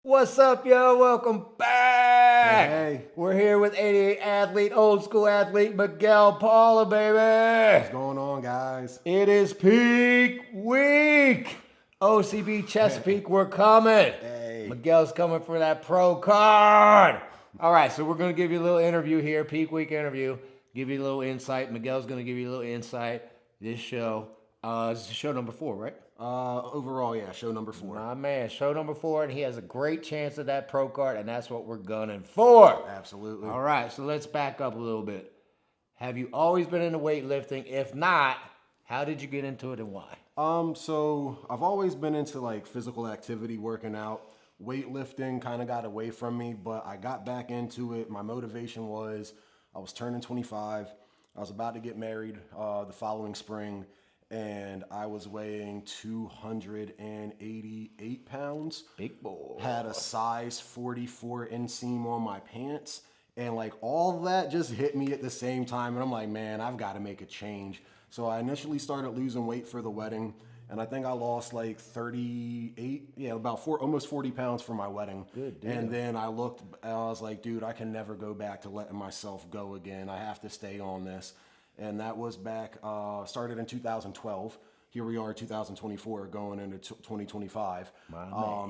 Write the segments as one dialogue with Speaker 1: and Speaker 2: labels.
Speaker 1: What's up, yo? Welcome back.
Speaker 2: Hey,
Speaker 1: We're here with 88 athlete, old school athlete, Miguel Paula,
Speaker 2: what's
Speaker 1: baby.
Speaker 2: going on, guys?
Speaker 1: It is peak week. OCB Chesapeake, we're coming.
Speaker 2: Hey,
Speaker 1: Miguel's coming for that pro card. All right, so we're going to give you a little interview here, peak week interview, give you a little insight. Miguel's going to give you a little insight. This show, this is show number 4, right?
Speaker 2: overall, yeah, show number 4.
Speaker 1: My man, show number 4, and he has a great chance at that pro card, and that's what we're gunning for.
Speaker 2: Absolutely.
Speaker 1: All right, so let's back up a little bit. Have you always been into weightlifting? If not, how did you get into it and why?
Speaker 2: So I've always been into like physical activity, working out. Weightlifting kind of got away from me, but I got back into it. My motivation was I was turning 25. I was about to get married the following spring, and I was weighing 288 pounds.
Speaker 1: Big boy.
Speaker 2: Had a size 44 inseam on my pants, and like all that just hit me at the same time, and I'm like, man, I've got to make a change. So I initially started losing weight for the wedding, and I think I lost like 38, about almost 40 pounds for my wedding.
Speaker 1: Good deal.
Speaker 2: And then I looked and I was like, dude, I can never go back to letting myself go again. I have to stay on this. And that was back, started in 2012. Here we are, 2024, going into 2025.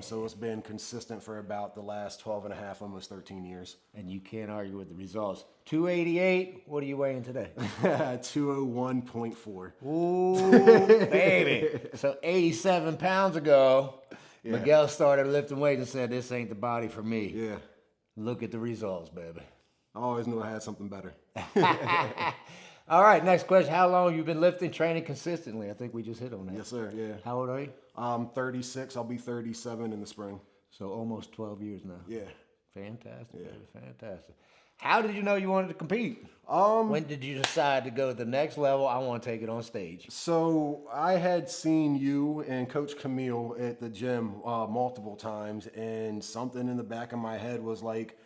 Speaker 2: So it's been consistent for about the last 12 and a half, almost 13 years.
Speaker 1: And you can't argue with the results. 288, what are you weighing today?
Speaker 2: 201.4.
Speaker 1: Ooh, baby. So 87 pounds ago,
Speaker 2: Yeah.
Speaker 1: Miguel started lifting weights and said, this ain't the body for me.
Speaker 2: Yeah,
Speaker 1: Look at the results, baby.
Speaker 2: I always knew I had something better.
Speaker 1: All right, next question. How long have you been lifting, training consistently? I think we just hit on that.
Speaker 2: Yes, sir, yeah.
Speaker 1: How old are you?
Speaker 2: I'm 36. I'll be 37 in the spring.
Speaker 1: So almost 12 years now.
Speaker 2: Yeah.
Speaker 1: Fantastic, baby, fantastic. How did you know you wanted to compete? When did you decide to go to the next level? I want to take it on stage.
Speaker 2: So I had seen you and Coach Camille at the gym multiple times, and something in the back of my head was like,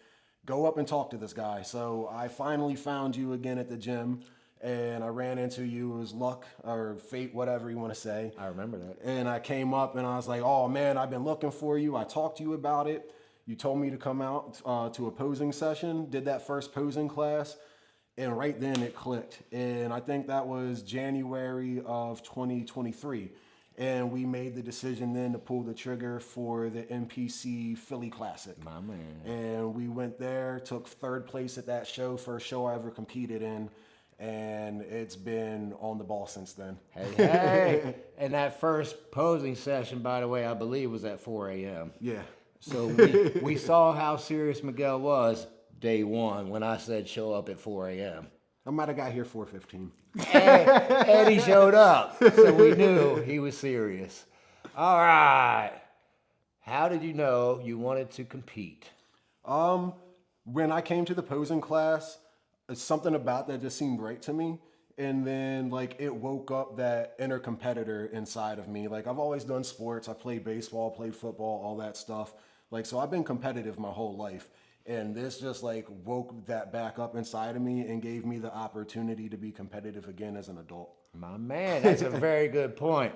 Speaker 2: go up and talk to this guy. So I finally found you again at the gym, and I ran into you. It was luck or fate, whatever you want to say.
Speaker 1: I remember that.
Speaker 2: And I came up and I was like, oh man, I've been looking for you. I talked to you about it. You told me to come out to a posing session, did that first posing class, and right then it clicked. And I think that was January of 2023. And we made the decision then to pull the trigger for the NPC Philly Classic.
Speaker 1: My man.
Speaker 2: And we went there, took third place at that show, first show I ever competed in. And it's been on the ball since then.
Speaker 1: Hey. And that first posing session, by the way, I believe was at 4 a.m.
Speaker 2: Yeah.
Speaker 1: So we saw how serious Miguel was day one when I said show up at 4 a.m.
Speaker 2: I might have got here 4:15.
Speaker 1: And he showed up. So we knew he was serious. All right. How did you know you wanted to compete?
Speaker 2: When I came to the posing class, something about that just seemed right to me. And then like it woke up that inner competitor inside of me. Like I've always done sports. I played baseball, played football, all that stuff. Like, so I've been competitive my whole life. And this just like woke that back up inside of me and gave me the opportunity to be competitive again as an adult.
Speaker 1: My man, that's a very good point.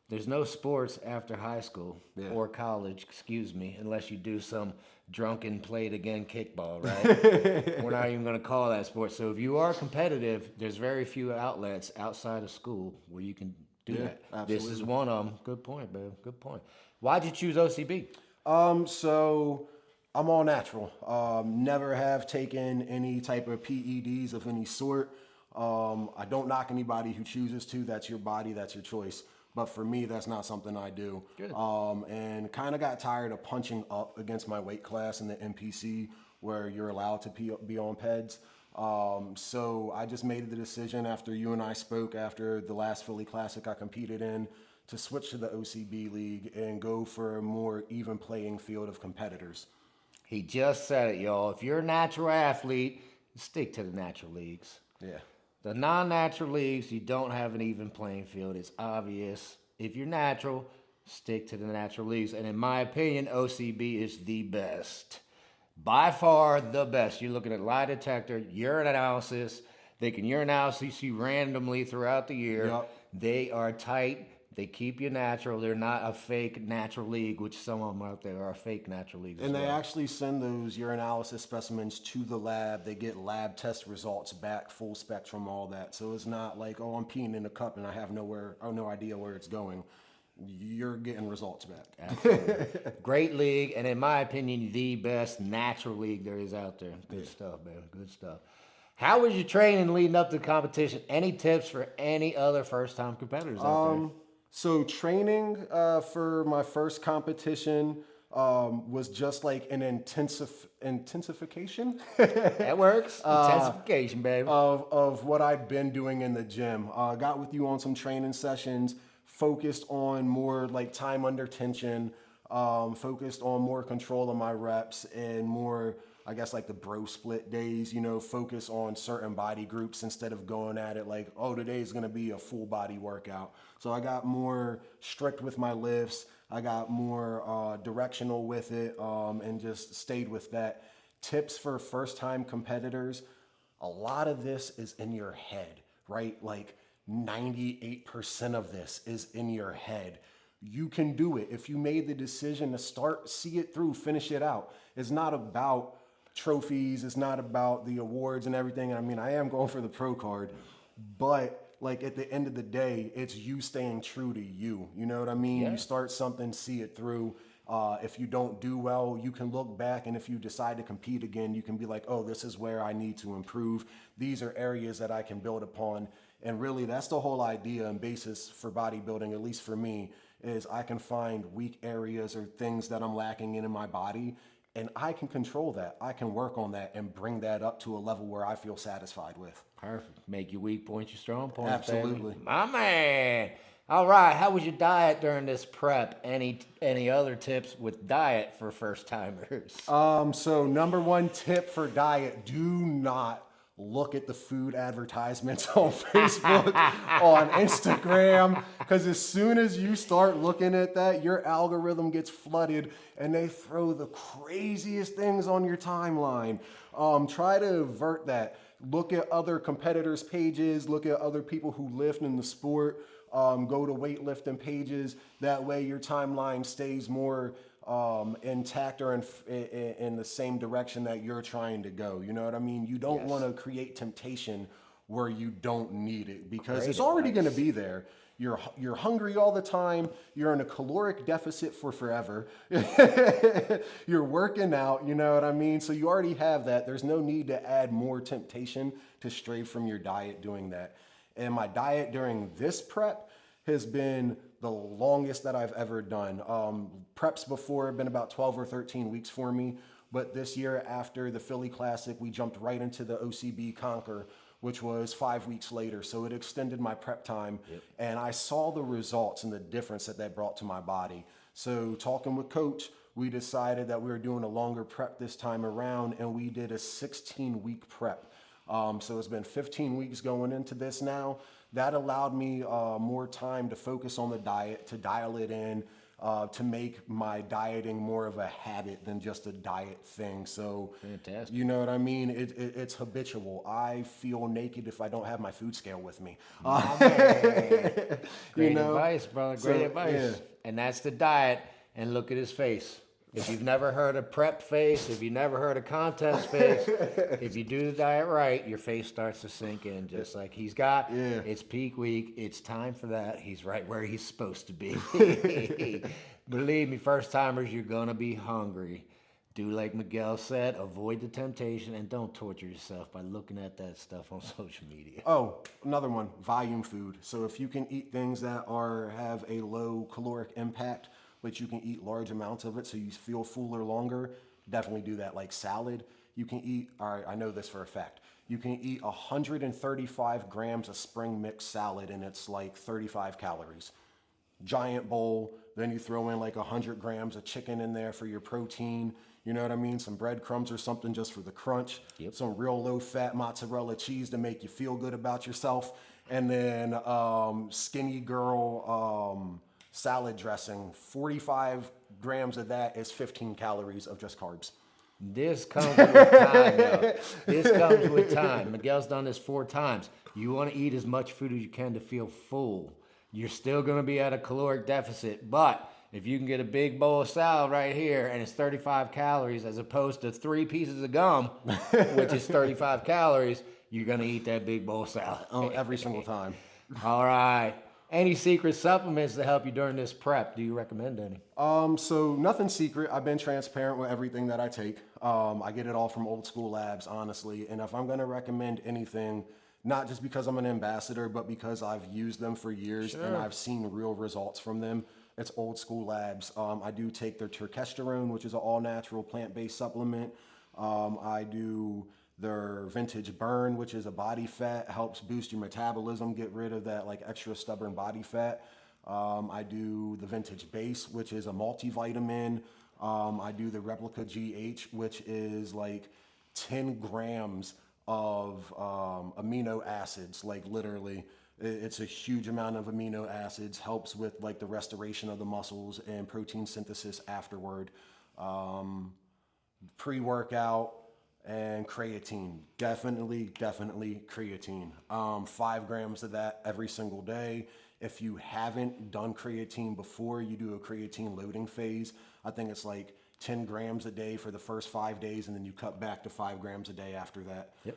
Speaker 1: There's no sports after high school or college, excuse me, unless you do some drunken played again kickball, right? We're not even going to call that sport. So if you are competitive, there's very few outlets outside of school where you can do that.
Speaker 2: Absolutely.
Speaker 1: This is one of them. Good point, babe. Good point. Why'd you choose OCB?
Speaker 2: So I'm all natural. Never have taken any type of PEDs of any sort. I don't knock anybody who chooses to. That's your body, that's your choice. But for me, that's not something I do.
Speaker 1: Good.
Speaker 2: And kind of got tired of punching up against my weight class in the NPC where you're allowed to be on PEDs. So I just made the decision after you and I spoke after the last Philly Classic I competed in to switch to the OCB League and go for a more even playing field of competitors.
Speaker 1: He just said it, y'all. If you're a natural athlete, stick to the natural leagues.
Speaker 2: Yeah.
Speaker 1: The non-natural leagues, you don't have an even playing field. It's obvious. If you're natural, stick to the natural leagues. And in my opinion, OCB is the best. By far the best. You're looking at lie detector, urine analysis. They can urinalysis you randomly throughout the year.
Speaker 2: Yep.
Speaker 1: They are tight. They keep you natural. They're not a fake natural league, which some of them out there are fake natural leagues.
Speaker 2: And they actually send those urinalysis specimens to the lab. They get lab test results back, full spectrum, all that. So it's not like, oh, I'm peeing in a cup and I have no idea where it's going. You're getting results back.
Speaker 1: Absolutely. Great league, and in my opinion, the best natural league there is out there. Good stuff, man. Good stuff. How was your training leading up to the competition? Any tips for any other first-time competitors out there?
Speaker 2: So training for my first competition was just like an intensification
Speaker 1: That works. Intensification, baby.
Speaker 2: of what I'd been doing in the gym. Got with you on some training sessions, focused on more like time under tension, focused on more control of my reps and more, I guess, like the bro split days, focus on certain body groups instead of going at it like, oh, today's going to be a full body workout. So I got more strict with my lifts. I got more directional with it and just stayed with that. Tips for first time competitors. A lot of this is in your head, right? Like 98% of this is in your head. You can do it. If you made the decision to start, see it through, finish it out. It's not about trophies. It's not about the awards and everything. I mean, I am going for the pro card, but like at the end of the day, it's you staying true to you. You know what I mean?
Speaker 1: Yeah.
Speaker 2: You start something, see it through. If you don't do well, you can look back, and if you decide to compete again, you can be like, oh, this is where I need to improve. These are areas that I can build upon. And really, that's the whole idea and basis for bodybuilding, at least for me, is I can find weak areas or things that I'm lacking in my body, and I can control that. I can work on that and bring that up to a level where I feel satisfied with.
Speaker 1: Perfect. Make your weak points your strong points.
Speaker 2: Absolutely.
Speaker 1: Baby. My man. All right. How was your diet during this prep? Any other tips with diet for first timers?
Speaker 2: So number one tip for diet, do not look at the food advertisements on Facebook, on Instagram, because as soon as you start looking at that, your algorithm gets flooded and they throw the craziest things on your timeline. Try to avert that. Look at other competitors' pages, look at other people who lift in the sport, go to weightlifting pages. That way your timeline stays more intact or in the same direction that you're trying to go. You know what I mean? You don't want to create temptation where you don't need it, because it's already going to be there. You're hungry all the time. You're in a caloric deficit for forever. You're working out, you know what I mean? So you already have that. There's no need to add more temptation to stray from your diet doing that. And my diet during this prep has been the longest that I've ever done. Preps before have been about 12 or 13 weeks for me. But this year, after the Philly Classic, we jumped right into the OCB Conquer, which was 5 weeks later. So it extended my prep time. Yep. And I saw the results and the difference that brought to my body. So talking with Coach, we decided that we were doing a longer prep this time around, and we did a 16-week prep. So it's been 15 weeks going into this now. That allowed me more time to focus on the diet, to dial it in, to make my dieting more of a habit than just a diet thing. So, fantastic. You know what I mean? It's habitual. I feel naked if I don't have my food scale with me.
Speaker 1: Great advice, brother. Great advice. Yeah. And that's the diet. And look at his face. If you've never heard a prep face, if you've never heard a contest face, if you do the diet right, your face starts to sink in just like he's got. Yeah. It's peak week. It's time for that. He's right where he's supposed to be. Believe me, first timers, you're going to be hungry. Do like Miguel said, avoid the temptation and don't torture yourself by looking at that stuff on social media.
Speaker 2: Oh, another one, volume food. So if you can eat things that have a low caloric impact, but you can eat large amounts of it so you feel fuller longer, definitely do that. Like salad, you can eat, all right, I know this for a fact, you can eat 135 grams of spring mix salad and it's like 35 calories. Giant bowl, then you throw in like 100 grams of chicken in there for your protein, you know what I mean? Some breadcrumbs or something just for the crunch. Yep. Some real low fat mozzarella cheese to make you feel good about yourself. And then Skinny Girl salad dressing, 45 grams of that is 15 calories of just carbs.
Speaker 1: This comes with time, though. This comes with time. Miguel's done this 4 times. You want to eat as much food as you can to feel full. you're still going to be at a caloric deficit. But if you can get a big bowl of salad right here and it's 35 calories as opposed to 3 pieces of gum, which is 35 calories, you're going to eat that big bowl of salad.
Speaker 2: Oh, every single time.
Speaker 1: All right. Any secret supplements to help you during this prep? Do you recommend any?
Speaker 2: So nothing secret. I've been transparent with everything that I take. I get it all from Old School Labs, honestly. And if I'm going to recommend anything, not just because I'm an ambassador, but because I've used them for years and I've seen real results from them, it's Old School Labs. I do take their turkesterone, which is an all-natural plant-based supplement. I do their Vintage Burn, which is a body fat, helps boost your metabolism, get rid of that like extra stubborn body fat. I do the Vintage Base, which is a multivitamin. I do the Replica GH, which is like 10 grams of amino acids, like literally. It's a huge amount of amino acids, helps with like the restoration of the muscles and protein synthesis afterward. Pre-workout and creatine. Definitely creatine. 5 grams of that every single day. If you haven't done creatine before, you do a creatine loading phase. I think it's like 10 grams a day for the first 5 days, and then you cut back to 5 grams a day after that.
Speaker 1: Yep.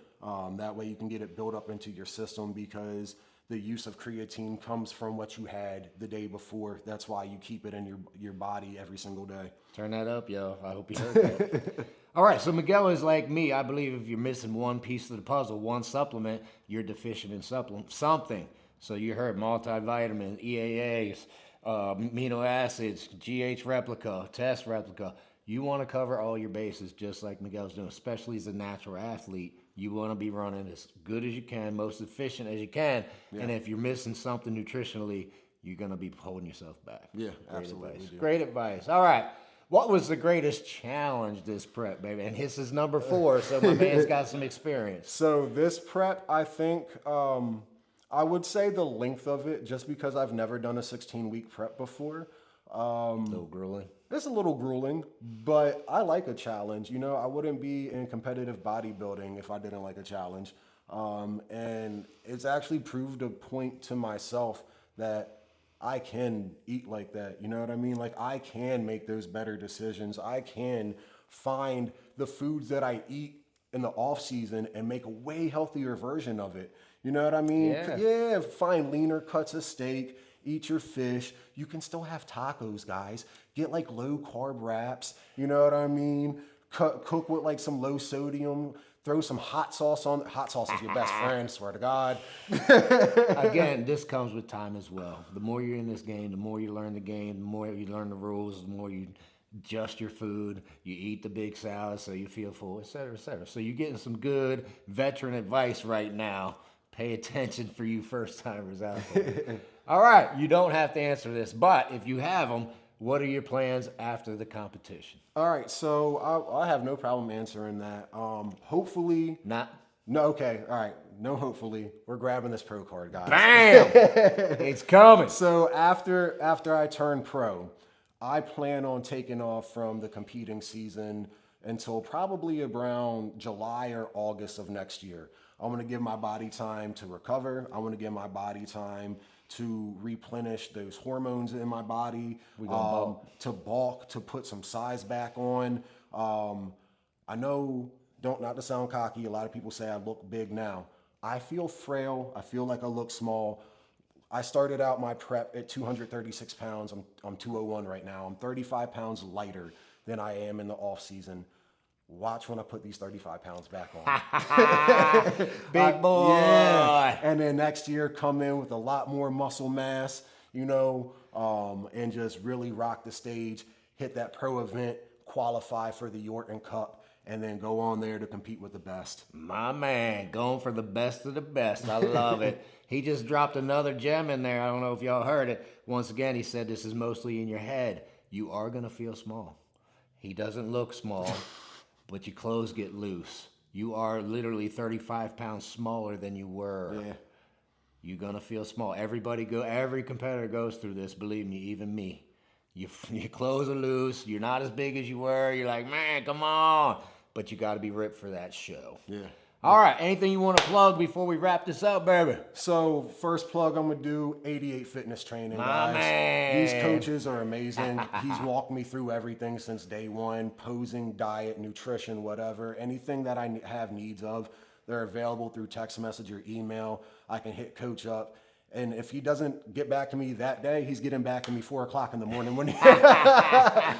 Speaker 2: That way you can get it built up into your system, because the use of creatine comes from what you had the day before. That's why you keep it in your body every single day.
Speaker 1: Turn that up, yo. I hope you heard that. All right, so Miguel is like me. I believe if you're missing one piece of the puzzle, one supplement, you're deficient in something. So you heard multivitamin, EAAs, amino acids, GH replica, test replica. You want to cover all your bases just like Miguel's doing, especially as a natural athlete. You want to be running as good as you can, most efficient as you can. Yeah. And if you're missing something nutritionally, you're going to be holding yourself back.
Speaker 2: Yeah,
Speaker 1: Great
Speaker 2: absolutely.
Speaker 1: Advice. Great advice. All right. What was the greatest challenge this prep, baby? And his is number 4, so my man's got some experience.
Speaker 2: So this prep, I think, I would say the length of it, just because I've never done a 16-week prep before.
Speaker 1: A little grueling.
Speaker 2: It's a little grueling, but I like a challenge. You know, I wouldn't be in competitive bodybuilding if I didn't like a challenge. And it's actually proved a point to myself that I can eat like that. You know what I mean? Like, I can make those better decisions. I can find the foods that I eat in the off season and make a way healthier version of it. You know what I mean? Yeah, find leaner cuts of steak, eat your fish. You can still have tacos, guys. Get like low carb wraps. You know what I mean? Cook with like some low sodium. Throw some hot sauce on. Hot sauce is your best friend, swear to God.
Speaker 1: Again, this comes with time as well. The more you're in this game, the more you learn the game, the more you learn the rules, the more you adjust your food, you eat the big salad so you feel full, et cetera, et cetera. So you're getting some good veteran advice right now. Pay attention for you first-timers out there. All right, you don't have to answer this, but if you have them, what are your plans after the competition?
Speaker 2: All right, so I have no problem answering that. Hopefully...
Speaker 1: Not?
Speaker 2: No, okay, all right. No, hopefully. We're grabbing this pro card, guys.
Speaker 1: Bam! It's coming.
Speaker 2: So after I turn pro, I plan on taking off from the competing season until probably around July or August of next year. I want to give my body time to recover. I want to give my body time to replenish those hormones in my body, to bulk, to put some size back on. I know, not to sound cocky, a lot of people say I look big now. I feel frail. I feel like I look small. I started out my prep at 236 pounds. I'm 201 right now. I'm 35 pounds lighter than I am in the off season. Watch when I put these 35 pounds back on.
Speaker 1: Big boy.
Speaker 2: Yeah. And then next year come in with a lot more muscle mass, you know, and just really rock the stage, hit that pro event, qualify for the Yorton Cup, and then go on there to compete with the best.
Speaker 1: My man, going for the best of the best. I love it. He just dropped another gem in there. I don't know if y'all heard it. Once again, he said this is mostly in your head. You are going to feel small. He doesn't look small. But your clothes get loose. You are literally 35 pounds smaller than you were.
Speaker 2: Yeah.
Speaker 1: You're going to feel small. Every competitor goes through this, believe me, even me. Your clothes are loose. You're not as big as you were. You're like, man, come on. But you got to be ripped for that show.
Speaker 2: Yeah.
Speaker 1: All right, anything you want to plug before we wrap this up, baby?
Speaker 2: So first plug I'm gonna do 88 fitness training,
Speaker 1: My
Speaker 2: guys.
Speaker 1: man.
Speaker 2: These coaches are amazing. He's walked me through everything since day one: posing, diet, nutrition, whatever. Anything that I have needs of, they're available through text message or email. I can hit coach up. And if he doesn't get back to me that day, he's getting back to me 4 o'clock in the morning when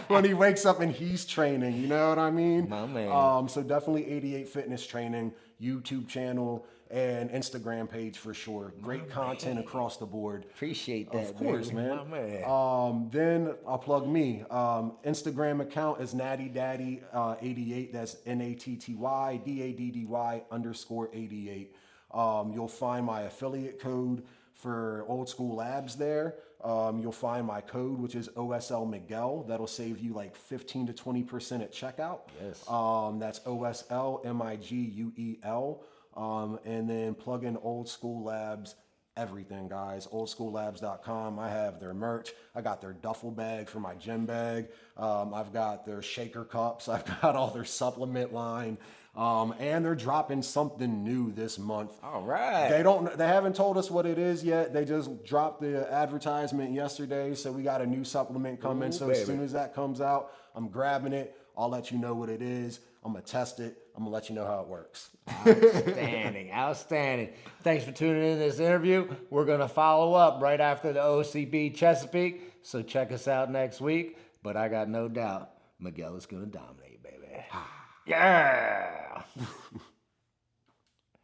Speaker 2: when he wakes up and he's training. You know what I mean?
Speaker 1: My man.
Speaker 2: So definitely 88 Fitness Training, YouTube channel, and Instagram page for sure. Great content across the board.
Speaker 1: Appreciate that.
Speaker 2: Of course,
Speaker 1: baby.
Speaker 2: man.
Speaker 1: My man.
Speaker 2: Then I'll plug me. Instagram account is nattydaddy88. That's NATTYDADDY_88. You'll find my affiliate code for Old School Labs there. You'll find my code, which is OSL Miguel. That'll save you like 15 to 20% at checkout.
Speaker 1: Yes.
Speaker 2: That's OSL MIGUEL. And then plug in Old School Labs. Everything, guys. Oldschoollabs.com. I have their merch. I got their duffel bag for my gym bag. I've got their shaker cups. I've got all their supplement line. And they're dropping something new this month.
Speaker 1: All right.
Speaker 2: They haven't told us what it is yet. They just dropped the advertisement yesterday, so we got a new supplement coming. So
Speaker 1: baby.
Speaker 2: as soon as that comes out, I'm grabbing it. I'll let you know what it is. I'm gonna test it. I'm gonna let you know how it works.
Speaker 1: Outstanding. Outstanding. Thanks for tuning in to this interview. We're gonna follow up right after the OCB Chesapeake. So check us out next week. But I got no doubt Miguel is gonna dominate, baby. Yeah.